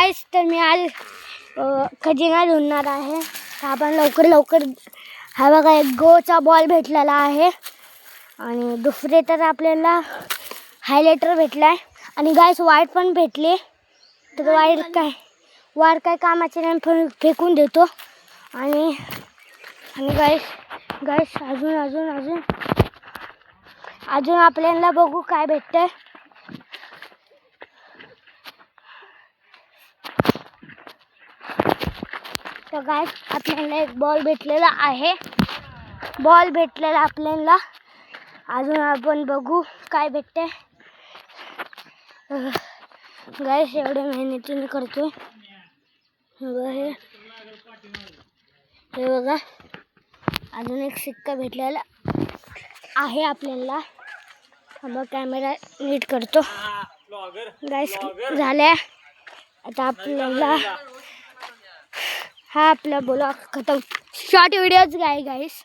गाईस तर मी आज खजिना ढूंढणार आहे. तर आपण लवकर हा बघा एक गोचा बॉल भेटलेला आहे आणि दुसरे तर आपल्याला हायलायटर भेटलाय आणि गाईस वायर पण भेटले. तर वायर काय कामाचे नाही, पण फेकून देतो. आणि गाईस अजून आपल्याला बघू काय भेटतंय. तर गाईस आपल्याला एक बॉल भेटलेला आहे. आपल्याला अजून आपण बघू काय भेटते. गाईस एवढे मेहनतीने करतोय. हे बघा अजून एक सिक्का भेटलेला आहे आपल्याला. कॅमेरा नीट करतो. गाईस झाल्या. आता आपल्याला हा आपला ब्लॉग खतम. शॉर्ट व्हिडिओज गाईस.